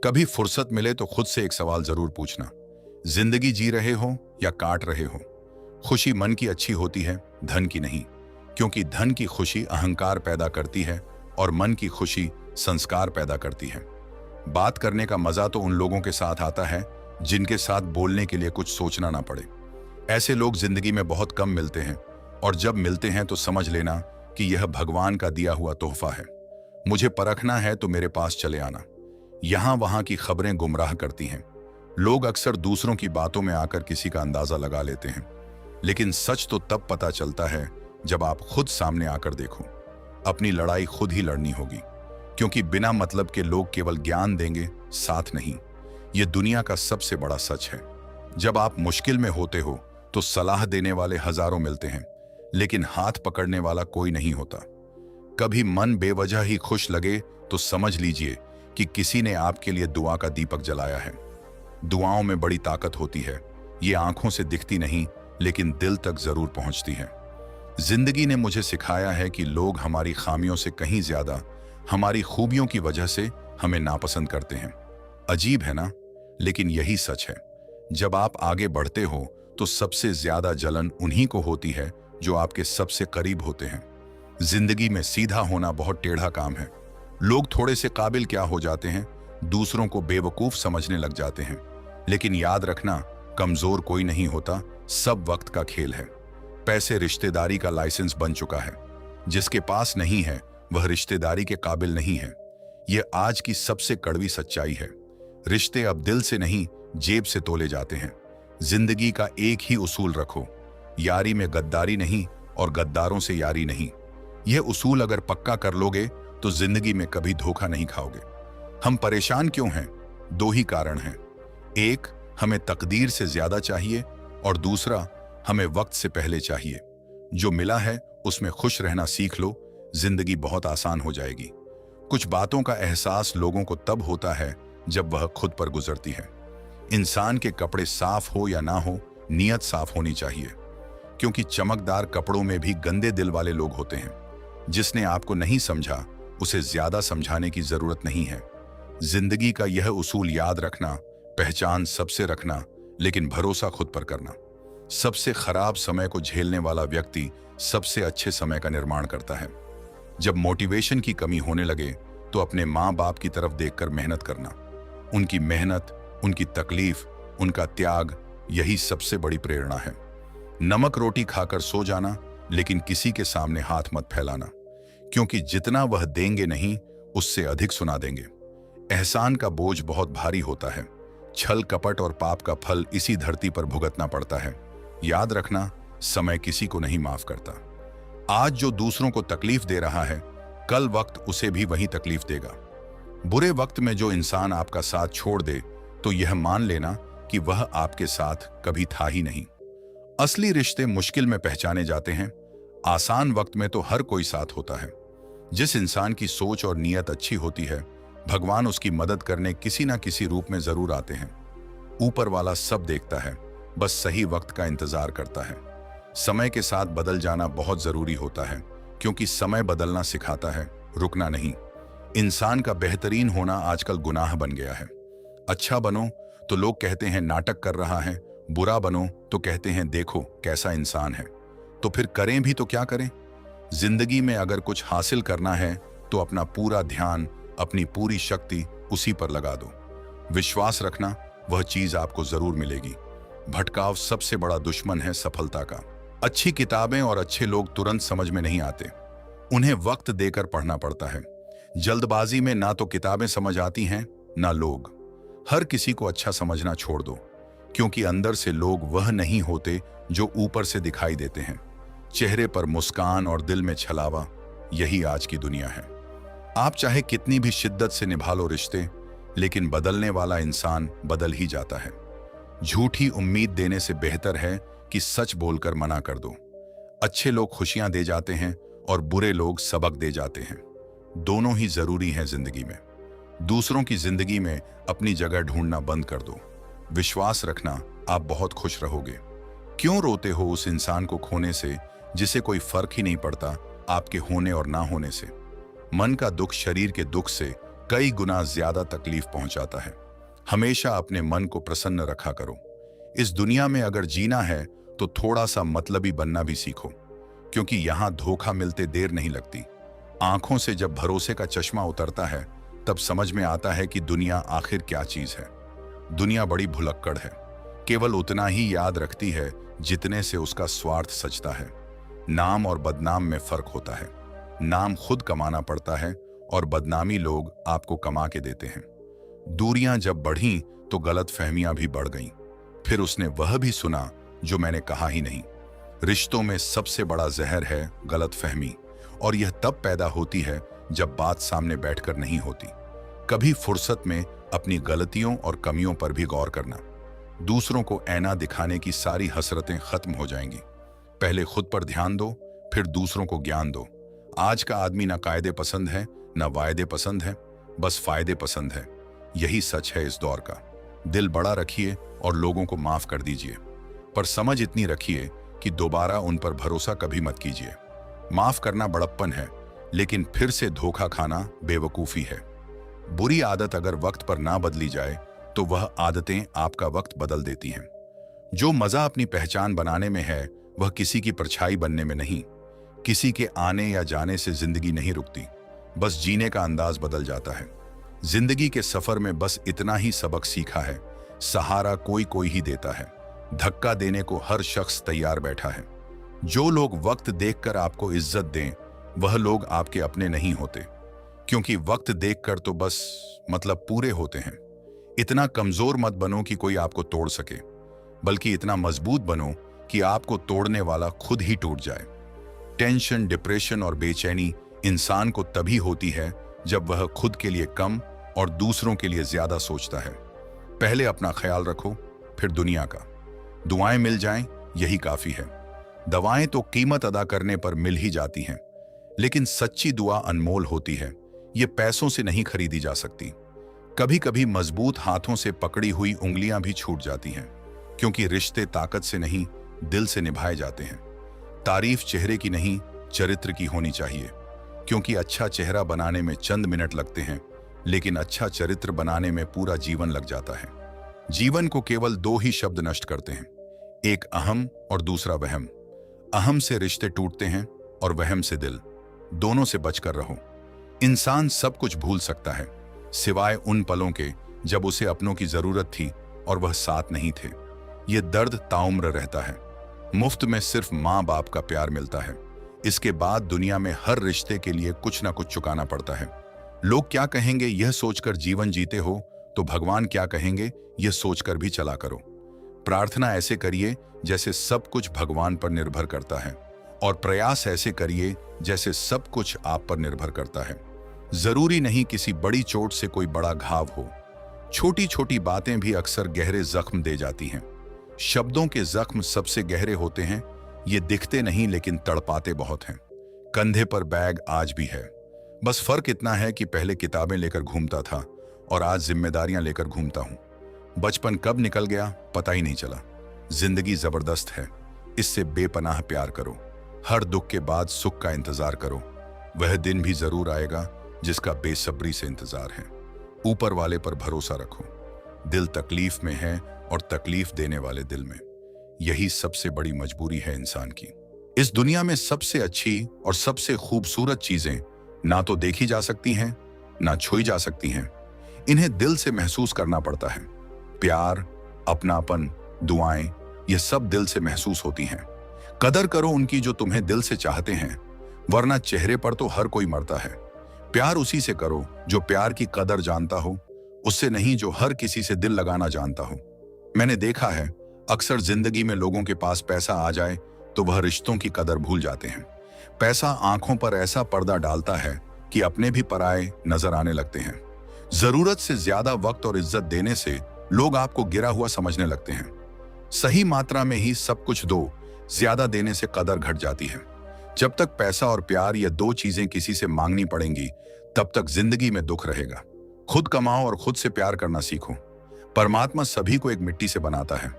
कभी फुर्सत मिले तो खुद से एक सवाल जरूर पूछना, जिंदगी जी रहे हो या काट रहे हो। खुशी मन की अच्छी होती है, धन की नहीं। क्योंकि धन की खुशी अहंकार पैदा करती है और मन की खुशी संस्कार पैदा करती है। बात करने का मजा तो उन लोगों के साथ आता है जिनके साथ बोलने के लिए कुछ सोचना ना पड़े। ऐसे लोग जिंदगी में बहुत कम मिलते हैं, और जब मिलते हैं तो समझ लेना कि यह भगवान का दिया हुआ तोहफा है। मुझे परखना है तो मेरे पास चले आना। यहां वहां की खबरें गुमराह करती हैं। लोग अक्सर दूसरों की बातों में आकर किसी का अंदाजा लगा लेते हैं, लेकिन सच तो तब पता चलता है जब आप खुद सामने आकर देखो। अपनी लड़ाई खुद ही लड़नी होगी, क्योंकि बिना मतलब के लोग केवल ज्ञान देंगे, साथ नहीं। यह दुनिया का सबसे बड़ा सच है। जब आप मुश्किल में होते हो तो सलाह देने वाले हजारों मिलते हैं, लेकिन हाथ पकड़ने वाला कोई नहीं होता। कभी मन बेवजह ही खुश लगे तो समझ लीजिए कि किसी ने आपके लिए दुआ का दीपक जलाया है। दुआओं में बड़ी ताकत होती है। ये आंखों से दिखती नहीं, लेकिन दिल तक जरूर पहुंचती है। जिंदगी ने मुझे सिखाया है कि लोग हमारी खामियों से कहीं ज्यादा हमारी खूबियों की वजह से हमें नापसंद करते हैं। अजीब है ना, लेकिन यही सच है। जब आप आगे बढ़ते हो तो सबसे ज्यादा जलन उन्हीं को होती है जो आपके सबसे करीब होते हैं। जिंदगी में सीधा होना बहुत टेढ़ा काम है। लोग थोड़े से काबिल क्या हो जाते हैं, दूसरों को बेवकूफ समझने लग जाते हैं। लेकिन याद रखना, कमजोर कोई नहीं होता, सब वक्त का खेल है। पैसे रिश्तेदारी का लाइसेंस बन चुका है। जिसके पास नहीं है वह रिश्तेदारी के काबिल नहीं है। यह आज की सबसे कड़वी सच्चाई है। रिश्ते अब दिल से नहीं, जेब से तोले जाते हैं। जिंदगी का एक ही उसूल रखो, यारी में गद्दारी नहीं और गद्दारों से यारी नहीं। यह उसूल अगर पक्का कर लोगे तो जिंदगी में कभी धोखा नहीं खाओगे। हम परेशान क्यों हैं? दो ही कारण हैं। एक, हमें तकदीर से ज्यादा चाहिए, और दूसरा, हमें वक्त से पहले चाहिए। जो मिला है उसमें खुश रहना सीख लो, जिंदगी बहुत आसान हो जाएगी। कुछ बातों का एहसास लोगों को तब होता है जब वह खुद पर गुजरती है। इंसान के कपड़े साफ हो या ना हो, नीयत साफ होनी चाहिए। क्योंकि चमकदार कपड़ों में भी गंदे दिल वाले लोग होते हैं। जिसने आपको नहीं समझा उसे ज्यादा समझाने की जरूरत नहीं है। जिंदगी का यह उसूल याद रखना, पहचान सबसे रखना, लेकिन भरोसा खुद पर करना। सबसे खराब समय को झेलने वाला व्यक्ति सबसे अच्छे समय का निर्माण करता है। जब मोटिवेशन की कमी होने लगे तो अपने माँ बाप की तरफ देखकर मेहनत करना। उनकी मेहनत, उनकी तकलीफ, उनका त्याग, यही सबसे बड़ी प्रेरणा है। नमक रोटी खाकर सो जाना, लेकिन किसी के सामने हाथ मत फैलाना, क्योंकि जितना वह देंगे नहीं, उससे अधिक सुना देंगे। एहसान का बोझ बहुत भारी होता है। छल कपट और पाप का फल इसी धरती पर भुगतना पड़ता है। याद रखना, समय किसी को नहीं माफ करता। आज जो दूसरों को तकलीफ दे रहा है, कल वक्त उसे भी वही तकलीफ देगा। बुरे वक्त में जो इंसान आपका साथ छोड़ दे तो यह मान लेना कि वह आपके साथ कभी था ही नहीं। असली रिश्ते मुश्किल में पहचाने जाते हैं, आसान वक्त में तो हर कोई साथ होता है। जिस इंसान की सोच और नीयत अच्छी होती है, भगवान उसकी मदद करने किसी ना किसी रूप में जरूर आते हैं। ऊपर वाला सब देखता है, बस सही वक्त का इंतजार करता है। समय के साथ बदल जाना बहुत जरूरी होता है, क्योंकि समय बदलना सिखाता है, रुकना नहीं। इंसान का बेहतरीन होना आजकल गुनाह बन गया है। अच्छा बनो तो लोग कहते हैं नाटक कर रहा है, बुरा बनो तो कहते हैं देखो कैसा इंसान है। तो फिर करें भी तो क्या करें? जिंदगी में अगर कुछ हासिल करना है तो अपना पूरा ध्यान, अपनी पूरी शक्ति उसी पर लगा दो। विश्वास रखना, वह चीज आपको जरूर मिलेगी। भटकाव सबसे बड़ा दुश्मन है सफलता का। अच्छी किताबें और अच्छे लोग तुरंत समझ में नहीं आते, उन्हें वक्त देकर पढ़ना पड़ता है। जल्दबाजी में ना तो किताबें समझ आती हैं, ना लोग। हर किसी को अच्छा समझना छोड़ दो, क्योंकि अंदर से लोग वह नहीं होते जो ऊपर से दिखाई देते हैं। चेहरे पर मुस्कान और दिल में छलावा, यही आज की दुनिया है। आप चाहे कितनी भी शिद्दत से निभा लो रिश्ते, लेकिन बदलने वाला इंसान बदल ही जाता है। झूठी उम्मीद देने से बेहतर है कि सच बोलकर मना कर दो। अच्छे लोग खुशियां दे जाते हैं और बुरे लोग सबक दे जाते हैं। दोनों ही जरूरी हैं जिंदगी में। दूसरों की जिंदगी में अपनी जगह ढूंढना बंद कर दो। विश्वास रखना, आप बहुत खुश रहोगे। क्यों रोते हो उस इंसान को खोने से जिसे कोई फर्क ही नहीं पड़ता आपके होने और ना होने से? मन का दुख शरीर के दुख से कई गुना ज्यादा तकलीफ पहुंचाता है। हमेशा अपने मन को प्रसन्न रखा करो। इस दुनिया में अगर जीना है तो थोड़ा सा मतलबी बनना भी सीखो, क्योंकि यहां धोखा मिलते देर नहीं लगती। आंखों से जब भरोसे का चश्मा उतरता है तब समझ में आता है कि दुनिया आखिर क्या चीज है। दुनिया बड़ी भुलक्कड़ है, केवल उतना ही याद रखती है जितने से उसका स्वार्थ सचता है। नाम और बदनाम में फर्क होता है। नाम खुद कमाना पड़ता है और बदनामी लोग आपको कमा के देते हैं। दूरियां जब बढ़ीं तो गलतफहमियां भी बढ़ गईं। फिर उसने वह भी सुना जो मैंने कहा ही नहीं। रिश्तों में सबसे बड़ा जहर है गलतफहमी, और यह तब पैदा होती है जब बात सामने बैठकर नहीं होती। कभी फुर्सत में अपनी गलतियों और कमियों पर भी गौर करना। दूसरों को ऐना दिखाने की सारी हसरतें खत्म हो जाएंगी। पहले खुद पर ध्यान दो, फिर दूसरों को ज्ञान दो। आज का आदमी ना कायदे पसंद है, ना वायदे पसंद है, बस फायदे पसंद है। यही सच है इस दौर का। दिल बड़ा रखिए और लोगों को माफ कर दीजिए, पर समझ इतनी रखिए कि दोबारा उन पर भरोसा कभी मत कीजिए। माफ करना बड़प्पन है, लेकिन फिर से धोखा खाना बेवकूफी है। बुरी आदत अगर वक्त पर ना बदली जाए तो वह आदतें आपका वक्त बदल देती हैं। जो मजा अपनी पहचान बनाने में है वह किसी की परछाई बनने में नहीं। किसी के आने या जाने से जिंदगी नहीं रुकती, बस जीने का अंदाज बदल जाता है। जिंदगी के सफर में बस इतना ही सबक सीखा है, सहारा कोई कोई ही देता है, धक्का देने को हर शख्स तैयार बैठा है। जो लोग वक्त देखकर आपको इज्जत दें वह लोग आपके अपने नहीं होते, क्योंकि वक्त देखकर तो बस मतलब पूरे होते हैं। इतना कमजोर मत बनो कि कोई आपको तोड़ सके, बल्कि इतना मजबूत बनो कि आपको तोड़ने वाला खुद ही टूट जाए। टेंशन, डिप्रेशन और बेचैनी इंसान को तभी होती है जब वह खुद के लिए कम और दूसरों के लिए ज्यादा सोचता है। पहले अपना ख्याल रखो, फिर दुनिया का। दुआएं मिल जाएं यही काफी है। दवाएं तो कीमत अदा करने पर मिल ही जाती हैं, लेकिन सच्ची दुआ अनमोल होती है। ये पैसों से नहीं खरीदी जा सकती। कभी कभी मजबूत हाथों से पकड़ी हुई उंगलियां भी छूट जाती हैं, क्योंकि रिश्ते ताकत से नहीं दिल से निभाए जाते हैं। तारीफ चेहरे की नहीं चरित्र की होनी चाहिए, क्योंकि अच्छा चेहरा बनाने में चंद मिनट लगते हैं, लेकिन अच्छा चरित्र बनाने में पूरा जीवन लग जाता है। जीवन को केवल दो ही शब्द नष्ट करते हैं, एक अहम और दूसरा वहम। अहम से रिश्ते टूटते हैं और वहम से दिल। दोनों से बचकर रहो। इंसान सब कुछ भूल सकता है, सिवाय उन पलों के जब उसे अपनों की जरूरत थी और वह साथ नहीं थे। यह दर्द ताउम्र रहता है। मुफ्त में सिर्फ माँ बाप का प्यार मिलता है। इसके बाद दुनिया में हर रिश्ते के लिए कुछ ना कुछ चुकाना पड़ता है। लोग क्या कहेंगे यह सोचकर जीवन जीते हो तो भगवान क्या कहेंगे यह सोचकर भी चला करो। प्रार्थना ऐसे करिए जैसे सब कुछ भगवान पर निर्भर करता है, और प्रयास ऐसे करिए जैसे सब कुछ आप पर निर्भर करता है। जरूरी नहीं किसी बड़ी चोट से कोई बड़ा घाव हो। छोटी छोटी बातें भी अक्सर गहरे जख्म दे जाती हैं। शब्दों के जख्म सबसे गहरे होते हैं। ये दिखते नहीं लेकिन तड़पाते बहुत हैं। कंधे पर बैग आज भी है, बस फर्क इतना है कि पहले किताबें लेकर घूमता था और आज जिम्मेदारियां लेकर घूमता हूं। बचपन कब निकल गया पता ही नहीं चला। जिंदगी जबरदस्त है, इससे बेपनाह प्यार करो। हर दुख के बाद सुख का इंतजार करो। वह दिन भी जरूर आएगा जिसका बेसब्री से इंतजार है। ऊपर वाले पर भरोसा रखो। दिल तकलीफ में है और तकलीफ देने वाले दिल में। यही सबसे बड़ी मजबूरी है इंसान की। इस दुनिया में सबसे अच्छी और सबसे खूबसूरत चीजें ना तो देखी जा सकती हैं, ना छुई जा सकती हैं। इन्हें दिल से महसूस करना पड़ता है। प्यार, अपनापन, दुआएं, ये सब दिल से महसूस होती हैं। कदर करो उनकी जो तुम्हें दिल से चाहते हैं, वरना चेहरे पर तो हर कोई मरता है। प्यार उसी से करो जो प्यार की कदर जानता हो, उससे नहीं जो हर किसी से दिल लगाना जानता हो। मैंने देखा है अक्सर जिंदगी में लोगों के पास पैसा आ जाए तो वह रिश्तों की कदर भूल जाते हैं। पैसा आंखों पर ऐसा पर्दा डालता है कि अपने भी पराये नजर आने लगते हैं। जरूरत से ज्यादा वक्त और इज्जत देने से लोग आपको गिरा हुआ समझने लगते हैं। सही मात्रा में ही सब कुछ दो, ज्यादा देने से कदर घट जाती है। जब तक पैसा और प्यार ये दो चीजें किसी से मांगनी पड़ेंगी, तब तक जिंदगी में दुख रहेगा। खुद कमाओ और खुद से प्यार करना सीखो। परमात्मा सभी को एक मिट्टी से बनाता है,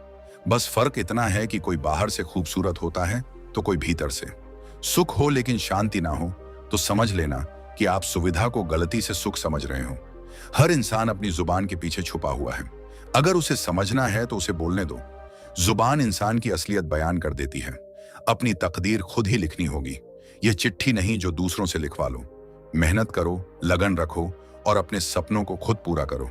बस फर्क इतना है कि कोई बाहर से खूबसूरत होता है तो कोई भीतर से। सुख हो लेकिन शांति ना हो तो समझ लेना कि आप सुविधा को गलती से सुख समझ रहे हो। हर इंसान अपनी जुबान के पीछे छुपा हुआ है। अगर उसे समझना है तो उसे बोलने दो। जुबान इंसान की असलियत बयान कर देती है। अपनी तकदीर खुद ही लिखनी होगी। यह चिट्ठी नहीं जो दूसरों से लिखवा लो। मेहनत करो, लगन रखो और अपने सपनों को खुद पूरा करो।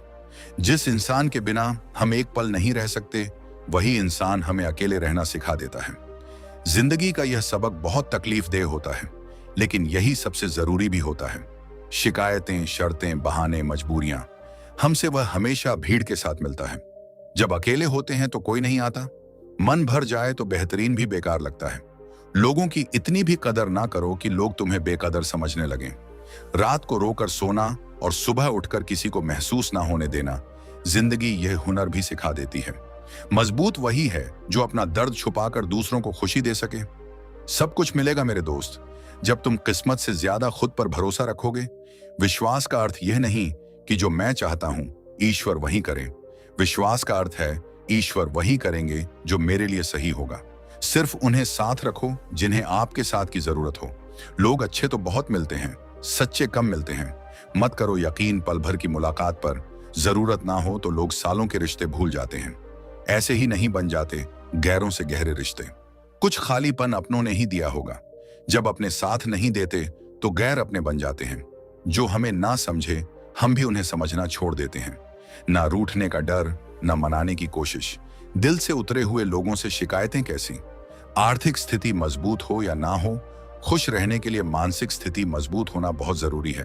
जिस इंसान के बिना हम एक पल नहीं रह सकते, वही इंसान हमें अकेले रहना सिखा देता है। जिंदगी का यह सबक बहुत तकलीफदेह होता है, लेकिन यही सबसे जरूरी भी होता है। शिकायतें, शर्तें, बहाने, मजबूरियां, हमसे वह हमेशा भीड़ के साथ मिलता है। जब अकेले होते हैं तो कोई नहीं आता। मन भर जाए तो बेहतरीन भी बेकार लगता है। लोगों की इतनी भी कदर ना करो कि लोग तुम्हें बेकदर समझने लगें। रात को रोकर सोना और सुबह उठकर किसी को महसूस ना होने देना, जिंदगी यह हुनर भी सिखा देती है। मजबूत वही है जो अपना दर्द छुपाकर दूसरों को खुशी दे सके। सब कुछ मिलेगा मेरे दोस्त, जब तुम किस्मत से ज्यादा खुद पर भरोसा रखोगे। विश्वास का अर्थ यह नहीं कि जो मैं चाहता हूं ईश्वर वही करे। विश्वास का अर्थ है ईश्वर वही करेंगे जो मेरे लिए सही होगा। सिर्फ उन्हें साथ रखो जिन्हें आपके साथ की जरूरत हो। लोग अच्छे तो बहुत मिलते हैं, सच्चे कम मिलते हैं। मत करो यकीन पल भर की मुलाकात पर। जरूरत ना हो तो लोग सालों के रिश्ते भूल जाते हैं। ऐसे ही नहीं बन जाते गैरों से गहरे रिश्ते। कुछ खालीपन अपनों ने ही दिया होगा। जब अपने साथ नहीं देते तो गैर अपने बन जाते हैं। जो हमें ना समझे हम भी उन्हें समझना छोड़ देते हैं। ना रूठने का डर, ना मनाने की कोशिश। दिल से उतरे हुए लोगों से शिकायतें कैसी। आर्थिक स्थिति मजबूत हो या ना हो, खुश रहने के लिए मानसिक स्थिति मजबूत होना बहुत जरूरी है।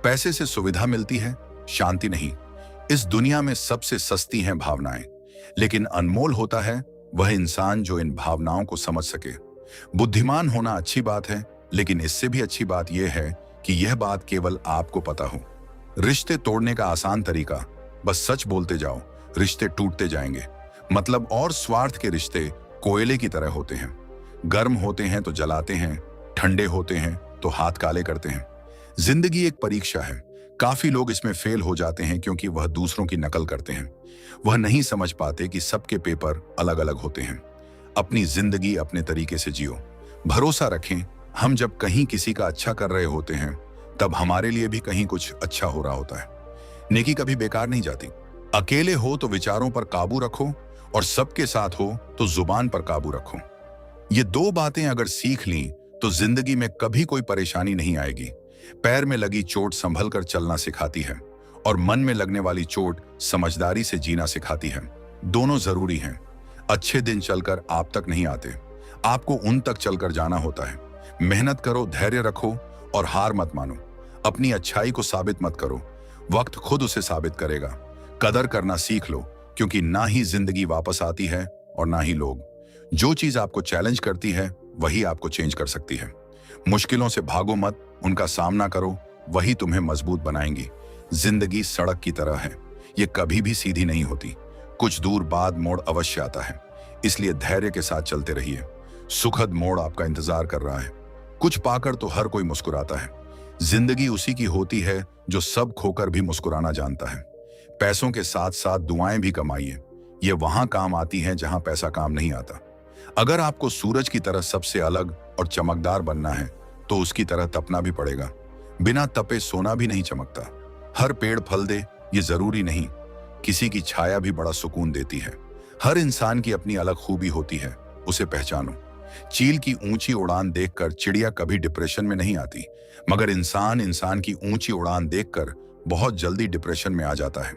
पैसे से सुविधा मिलती है, शांति नहीं। इस दुनिया में सबसे सस्ती हैं भावनाएं, लेकिन अनमोल होता है वह इंसान जो इन भावनाओं को समझ सके। बुद्धिमान होना अच्छी बात है, लेकिन इससे भी अच्छी बात यह है कि यह बात केवल आपको पता हो। रिश्ते तोड़ने का आसान तरीका, बस सच बोलते जाओ, रिश्ते टूटते जाएंगे। मतलब और स्वार्थ के रिश्ते कोयले की तरह होते हैं। गर्म होते हैं तो जलाते हैं, ठंडे होते हैं तो हाथ काले करते हैं। जिंदगी एक परीक्षा है। काफी लोग इसमें फेल हो जाते हैं क्योंकि वह दूसरों की नकल करते हैं। वह नहीं समझ पाते कि सबके पेपर अलग अलग होते हैं। अपनी जिंदगी अपने तरीके से जियो। भरोसा रखें, हम जब कहीं किसी का अच्छा कर रहे होते हैं तब हमारे लिए भी कहीं कुछ अच्छा हो रहा होता है। नेकी कभी बेकार नहीं जाती। अकेले हो तो विचारों पर काबू रखो और सबके साथ हो तो जुबान पर काबू रखो। ये दो बातें अगर सीख ली तो जिंदगी में कभी कोई परेशानी नहीं आएगी। पैर में लगी चोट संभल कर चलना सिखाती है और मन में लगने वाली चोट समझदारी से जीना सिखाती है। दोनों जरूरी हैं। अच्छे दिन चलकर आप तक नहीं आते, आपको उन तक चलकर जाना होता है। मेहनत करो, धैर्य रखो और हार मत मानो। अपनी अच्छाई को साबित मत करो, वक्त खुद उसे साबित करेगा। कदर करना सीख लो, क्योंकि ना ही जिंदगी वापस आती है और ना ही लोग। जो चीज आपको चैलेंज करती है वही आपको चेंज कर सकती है। मुश्किलों से भागो मत, उनका सामना करो, वही तुम्हें मजबूत बनाएंगी। जिंदगी सड़क की तरह है, ये कभी भी सीधी नहीं होती। कुछ दूर बाद मोड़ अवश्य आता है, इसलिए धैर्य के साथ चलते रहिए। सुखद मोड़ आपका इंतजार कर रहा है। कुछ पाकर तो हर कोई मुस्कुराता है। जिंदगी उसी की होती है जो सब खोकर भी मुस्कुराना जानता है। पैसों के साथ साथ दुआएं भी कमाइए, ये वहां काम आती हैं जहां पैसा काम नहीं आता। अगर आपको सूरज की तरह सबसे अलग और चमकदार बनना है तो उसकी तरह तपना भी पड़ेगा। बिना तपे सोना भी नहीं चमकता। हर पेड़ फल दे ये जरूरी नहीं, किसी की छाया भी बड़ा सुकून देती है। हर इंसान की अपनी अलग खूबी होती है, उसे पहचानो। चील की ऊंची उड़ान देखकर चिड़िया कभी डिप्रेशन में नहीं आती, मगर इंसान की ऊंची उड़ान देखकर बहुत जल्दी डिप्रेशन में आ जाता है।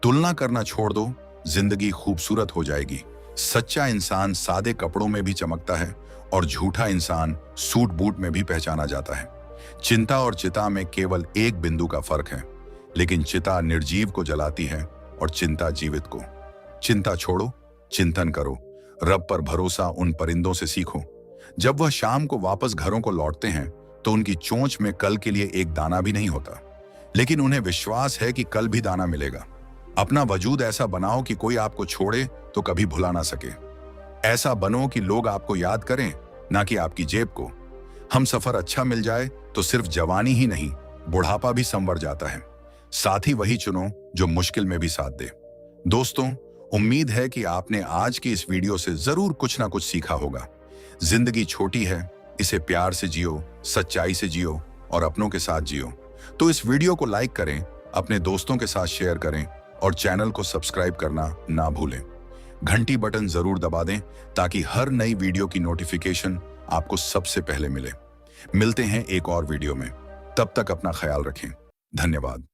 तुलना करना छोड़ दो, जिंदगी खूबसूरत हो जाएगी। सच्चा इंसान सादे कपड़ों में भी चमकता है और झूठा इंसान सूट बूट में भी पहचाना जाता है। चिंता और चिता में केवल एक बिंदु का फर्क है, लेकिन चिता निर्जीव को जलाती है और चिंता जीवित को। चिंता छोड़ो, चिंतन करो। रब पर भरोसा उन परिंदों से सीखो। जब वह शाम को वापस घरों को लौटते हैं तो उनकी चोंच में कल के लिए एक दाना भी नहीं होता, लेकिन उन्हें विश्वास है कि कल भी दाना मिलेगा। अपना वजूद ऐसा बनाओ कि कोई आपको छोड़े तो कभी भुला ना सके। ऐसा बनो कि लोग आपको याद करें, ना कि आपकी जेब को। हम सफर अच्छा मिल जाए तो सिर्फ जवानी ही नहीं, बुढ़ापा भी संवर जाता है। साथी वही चुनो जो मुश्किल में भी साथ दे। दोस्तों, उम्मीद है कि आपने आज की इस वीडियो से जरूर कुछ ना कुछ सीखा होगा। जिंदगी छोटी है, इसे प्यार से जियो, सच्चाई से जियो और अपनों के साथ जियो। तो इस वीडियो को लाइक करें अपने दोस्तों के साथ शेयर करें और चैनल को सब्सक्राइब करना ना भूलें। घंटी बटन जरूर दबा दें ताकि हर नई वीडियो की नोटिफिकेशन आपको सबसे पहले मिले। मिलते हैं एक और वीडियो में, तब तक अपना ख्याल रखें। धन्यवाद।